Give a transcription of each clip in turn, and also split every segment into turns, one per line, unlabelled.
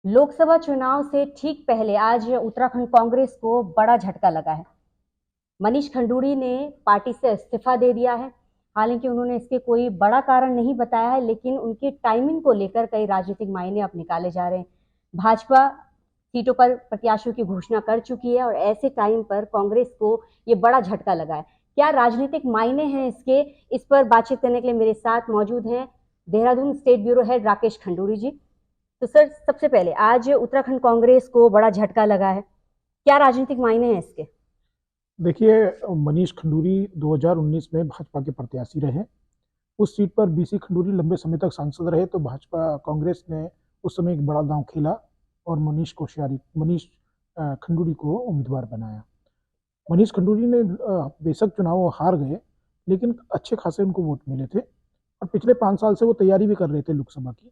लोकसभा चुनाव से ठीक पहले आज उत्तराखंड कांग्रेस को बड़ा झटका लगा है। मनीष खंडूड़ी ने पार्टी से इस्तीफा दे दिया है। हालांकि उन्होंने इसके कोई बड़ा कारण नहीं बताया है, लेकिन उनकी टाइमिंग को लेकर कई राजनीतिक मायने अब निकाले जा रहे हैं। भाजपा सीटों पर प्रत्याशियों की घोषणा कर चुकी है और ऐसे टाइम पर कांग्रेस को ये बड़ा झटका लगा है। क्या राजनीतिक मायने हैं इसके, इस पर बातचीत करने के लिए मेरे साथ मौजूद हैं Dehradun state bureau head Rakesh Khanduri ji. तो सर, सबसे पहले आज उत्तराखंड कांग्रेस को बड़ा झटका लगा है, क्या राजनीतिक मायने हैं इसके?
देखिए, मनीष खंडूरी 2019 में भाजपा के प्रत्याशी रहे। उस सीट पर बीसी खंडूरी लंबे समय तक सांसद रहे, तो भाजपा कांग्रेस ने उस समय एक बड़ा दांव खेला और मनीष खंडूरी को उम्मीदवार बनाया। मनीष खंडूरी ने बेशक चुनाव हार गए, लेकिन अच्छे खासे उनको वोट मिले थे और पिछले 5 साल से वो तैयारी भी कर रहे थे लोकसभा की।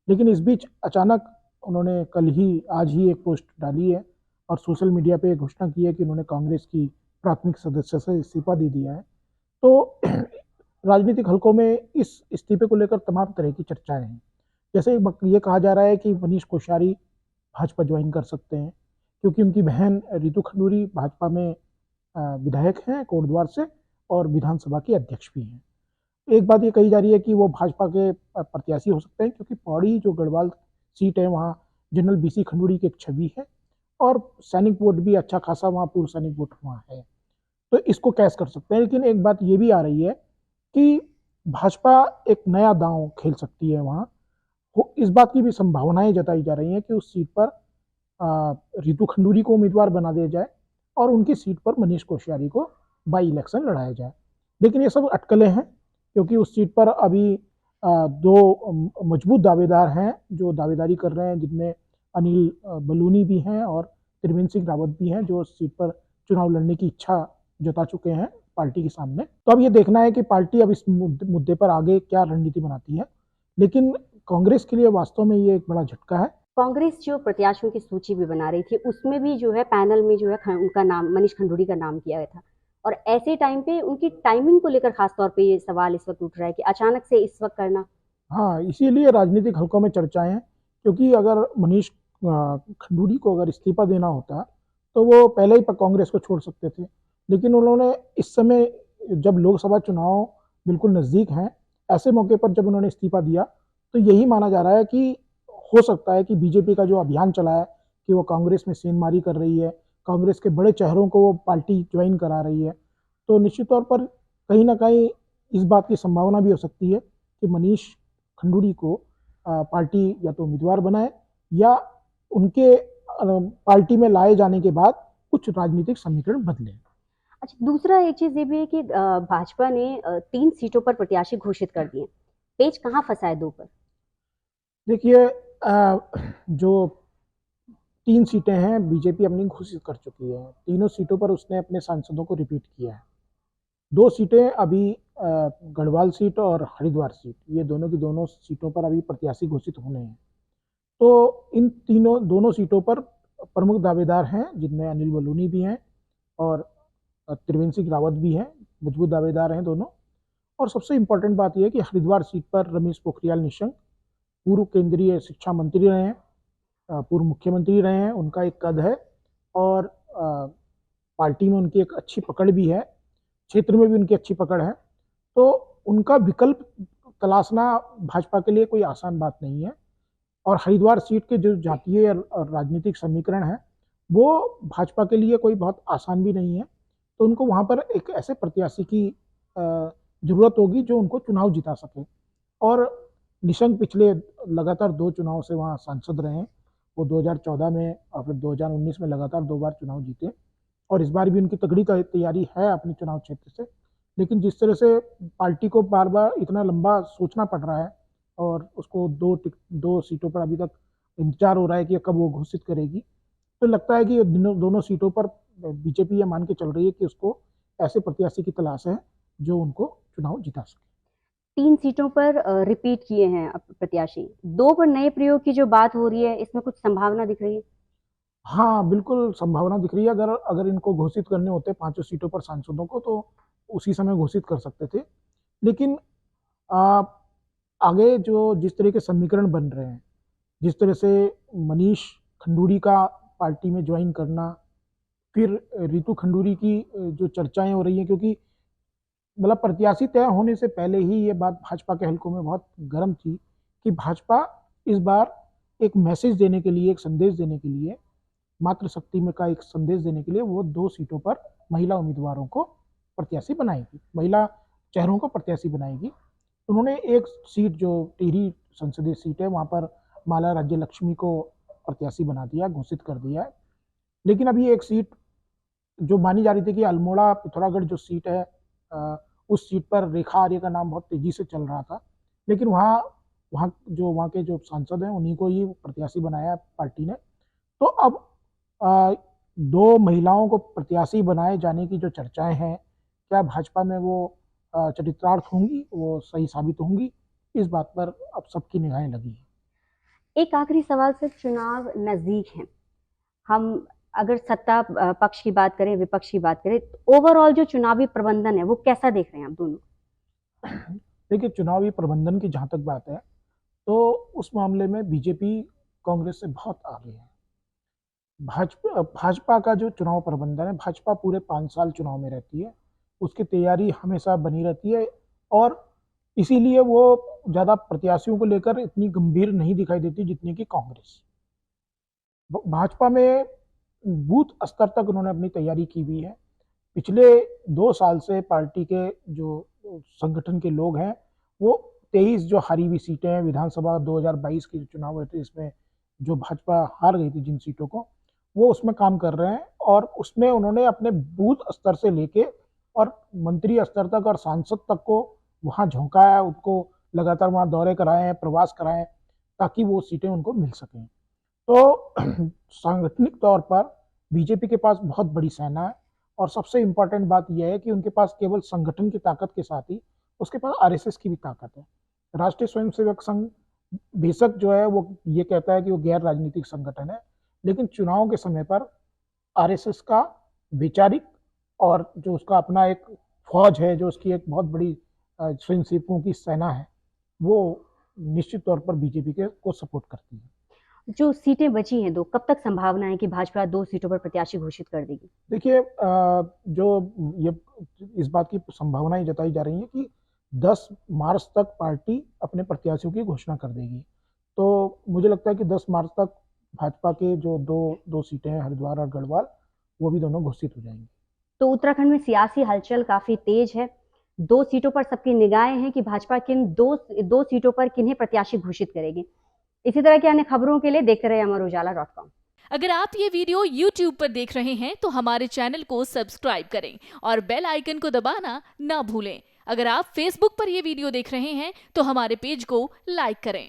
लेकिन इस बीच अचानक उन्होंने आज ही एक पोस्ट डाली है और सोशल मीडिया पे घोषणा की है कि उन्होंने कांग्रेस की प्राथमिक सदस्य से इस्तीफा दे दिया है। तो राजनीतिक हलकों में इस इस्तीफे को लेकर तमाम तरह की चर्चाएं हैं। जैसे ये कहा जा रहा है कि मनीष कोश्यारी भाजपा ज्वाइन कर सकते हैं, क्योंकि उनकी बहन रितु खंडूरी भाजपा में विधायक हैं कोटद्वार से और विधानसभा की अध्यक्ष भी हैं। एक बात ये कही जा रही है कि वो भाजपा के प्रत्याशी हो सकते हैं, क्योंकि पौड़ी जो गढ़वाल सीट है वहाँ जनरल बीसी खंडूरी की एक छवि है और सैनिक वोट भी अच्छा खासा वहाँ पूर्व सैनिक वोट वहाँ है, तो इसको कैश कर सकते हैं। लेकिन एक बात ये भी आ रही है कि भाजपा एक नया दांव खेल सकती है वहाँ। इस बात की भी संभावनाएं जताई जा रही हैं कि उस सीट पर रितु खंडूरी को उम्मीदवार बना दिया जाए और उनकी सीट पर मनीष कोश्यारी को बाई इलेक्शन लड़ाया जाए। लेकिन ये सब अटकलें हैं, क्योंकि उस सीट पर अभी दो मजबूत दावेदार हैं जो दावेदारी कर रहे हैं, जिनमें अनिल बलूनी भी हैं और त्रिवेंद्र सिंह रावत भी हैं, जो सीट पर चुनाव लड़ने की इच्छा जता चुके हैं पार्टी के सामने। तो अब ये देखना है कि पार्टी अब इस मुद्दे पर आगे क्या रणनीति बनाती है। लेकिन कांग्रेस के लिए वास्तव में ये एक बड़ा झटका है।
कांग्रेस जो प्रत्याशियों की सूची भी बना रही थी, उसमें भी जो है पैनल में जो है उनका नाम, मनीष खंडूड़ी का नाम किया गया था। और ऐसे टाइम पे उनकी टाइमिंग को लेकर खास तौर पे ये सवाल इस वक्त उठ रहा है कि अचानक से इस वक्त करना।
हाँ, इसीलिए राजनीतिक हलकों में चर्चाएं हैं, क्योंकि अगर मनीष खंडूरी को अगर इस्तीफा देना होता तो वो पहले ही कांग्रेस को छोड़ सकते थे। लेकिन उन्होंने इस समय, जब लोकसभा चुनाव बिल्कुल नज़दीक हैं, ऐसे मौके पर जब उन्होंने इस्तीफा दिया, तो यही माना जा रहा है कि हो सकता है कि बीजेपी का जो अभियान चला है कि वो कांग्रेस में सेंधमारी कर रही है, कांग्रेस के बड़े चेहरों को वो पार्टी ज्वाइन करा रही है, तो निश्चित तौर पर कहीं ना कहीं इस बात की संभावना भी हो सकती है कि मनीष खंडूरी को पार्टी या तो उम्मीदवार बनाए या उनके पार्टी में लाए जाने के बाद कुछ राजनीतिक समीकरण बदले।
अच्छा, दूसरा एक चीज ये भी है कि भाजपा ने 3 सीटों पर प्रत्याशी घोषित कर दिए। पेच कहाँ फंसा है दो पर?
देखिए, जो 3 सीटें हैं बीजेपी अपनी घोषित कर चुकी है। तीनों सीटों पर उसने अपने सांसदों को रिपीट किया है। 2 सीटें अभी गढ़वाल सीट और हरिद्वार सीट, ये दोनों की दोनों सीटों पर अभी प्रत्याशी घोषित होने हैं। तो इन दोनों सीटों पर प्रमुख दावेदार हैं, जिनमें अनिल बलूनी भी हैं और त्रिवेंद्र सिंह रावत भी हैं। मजबूत दावेदार हैं दोनों। और सबसे इम्पोर्टेंट बात यह है कि हरिद्वार सीट पर रमेश पोखरियाल निशंक पूर्व केंद्रीय शिक्षा मंत्री रहे हैं, पूर्व मुख्यमंत्री रहे हैं, उनका एक कद है और पार्टी में उनकी एक अच्छी पकड़ भी है, क्षेत्र में भी उनकी अच्छी पकड़ है। तो उनका विकल्प तलाशना भाजपा के लिए कोई आसान बात नहीं है। और हरिद्वार सीट के जो जातीय और राजनीतिक समीकरण है, वो भाजपा के लिए कोई बहुत आसान भी नहीं है। तो उनको वहाँ पर एक ऐसे प्रत्याशी की जरूरत होगी जो उनको चुनाव जिता सके। और निशंक पिछले लगातार 2 चुनाव से वहाँ सांसद रहे हैं। वो 2014 में और फिर 2019 में लगातार 2 बार चुनाव जीते और इस बार भी उनकी तगड़ी तैयारी है अपने चुनाव क्षेत्र से। लेकिन जिस तरह से पार्टी को बार बार इतना लंबा सोचना पड़ रहा है और उसको दो सीटों पर अभी तक इंतजार हो रहा है कि कब वो घोषित करेगी, तो लगता है कि दोनों सीटों पर बीजेपी ये मान के चल रही है कि उसको ऐसे प्रत्याशी की तलाश है जो उनको चुनाव जिता सके।
3 सीटों पर रिपीट किए हैं प्रत्याशी, दो पर नए प्रयोग की जो बात हो रही है, इसमें कुछ संभावना दिख रही है?
हाँ, बिल्कुल संभावना दिख रही है। अगर अगर इनको घोषित करने होते 5 सीटों पर सांसदों को, तो उसी समय घोषित कर सकते थे। लेकिन आ, आगे जो जिस तरह के समीकरण बन रहे हैं, जिस तरह से मनीष खंडूरी का पार्टी में ज्वाइन करना, फिर रितु खंडूरी की जो चर्चाएं हो रही हैं, क्योंकि मतलब प्रत्याशी तय होने से पहले ही ये बात भाजपा के हलकों में बहुत गर्म थी कि भाजपा इस बार एक मैसेज देने के लिए, एक संदेश देने के लिए, मातृशक्ति में का एक संदेश देने के लिए वो 2 सीटों पर महिला उम्मीदवारों को प्रत्याशी बनाएगी, महिला चेहरों को प्रत्याशी बनाएगी। उन्होंने एक सीट जो टिहरी संसदीय सीट है वहाँ पर माला राज्य लक्ष्मी को प्रत्याशी बना दिया, घोषित कर दिया है। लेकिन अभी एक सीट जो मानी जा रही थी कि अल्मोड़ा पिथौरागढ़ जो सीट है, उस सीट पर रेखा आर्य का नाम बहुत तेजी से चल रहा था, लेकिन वहाँ के जो सांसद हैं उन्हीं को ही प्रत्याशी बनाया पार्टी ने। तो अब 2 महिलाओं को प्रत्याशी बनाए जाने की जो चर्चाएं हैं, क्या भाजपा में वो चरितार्थ होंगी, वो सही साबित होंगी, इस बात पर अब सबकी निगाहें लगी हैं।
एक आखिरी सवाल से, चुनाव नजदीक हैं, हम अगर सत्ता पक्ष की बात करें, विपक्ष की बात करें, तो ओवरऑल जो चुनावी प्रबंधन है वो कैसा देख रहे हैं आप दोनों?
देखिए, चुनावी प्रबंधन की जहाँ तक बात है तो उस मामले में बीजेपी कांग्रेस से बहुत आगे है। भाजपा का जो चुनाव प्रबंधन है, भाजपा पूरे 5 साल चुनाव में रहती है, उसकी तैयारी हमेशा बनी रहती है और इसीलिए वो ज़्यादा प्रत्याशियों को लेकर इतनी गंभीर नहीं दिखाई देती जितनी कि कांग्रेस। भाजपा में बूथ स्तर तक उन्होंने अपनी तैयारी की हुई है। पिछले 2 साल से पार्टी के जो संगठन के लोग हैं वो 23 जो हारी हुई सीटें हैं, विधानसभा 2022 की चुनाव हुए थे इसमें जो भाजपा हार गई थी जिन सीटों को, वो उसमें काम कर रहे हैं और उसमें उन्होंने अपने बूथ स्तर से लेके और मंत्री स्तर तक और सांसद तक को वहाँ झोंकाया, उनको लगातार वहाँ दौरे कराए हैं, प्रवास कराए, ताकि वो सीटें उनको मिल सकें। तो सांगठनिक तौर पर बीजेपी के पास बहुत बड़ी सेना है और सबसे इम्पोर्टेंट बात यह है कि उनके पास केवल संगठन की ताकत के साथ ही उसके पास आरएसएस की भी ताकत है। राष्ट्रीय स्वयंसेवक संघ बेशक जो है वो ये कहता है कि वो गैर राजनीतिक संगठन है, लेकिन चुनाव के समय पर आरएसएस का वैचारिक और जो उसका अपना एक फौज है, जो उसकी एक बहुत बड़ी स्वयंसेवकों की सेना है, वो निश्चित तौर पर बीजेपी के को सपोर्ट करती है।
जो सीटें बची हैं 2, कब तक संभावना है कि भाजपा 2 सीटों पर प्रत्याशी घोषित कर देगी?
देखिए, जो ये इस बात की संभावनाएं जताई जा रही है कि 10 मार्च तक पार्टी अपने प्रत्याशियों की घोषणा कर देगी। तो मुझे लगता है कि 10 मार्च तक भाजपा के जो दो सीटें हैं, हरिद्वार और गढ़वाल, वो भी दोनों घोषित हो जाएंगी।
तो उत्तराखंड में सियासी हलचल काफी तेज है, 2 सीटों पर सबकी निगाहें हैं कि भाजपा किन 2 सीटों पर किन्हें प्रत्याशी घोषित करेगी। इसी तरह की अन्य खबरों के लिए देखते रहिए amarujala.com।
अगर आप ये वीडियो YouTube पर देख रहे हैं तो हमारे चैनल को सब्सक्राइब करें और बेल आइकन को दबाना ना भूलें। अगर आप Facebook पर ये वीडियो देख रहे हैं तो हमारे पेज को लाइक करें।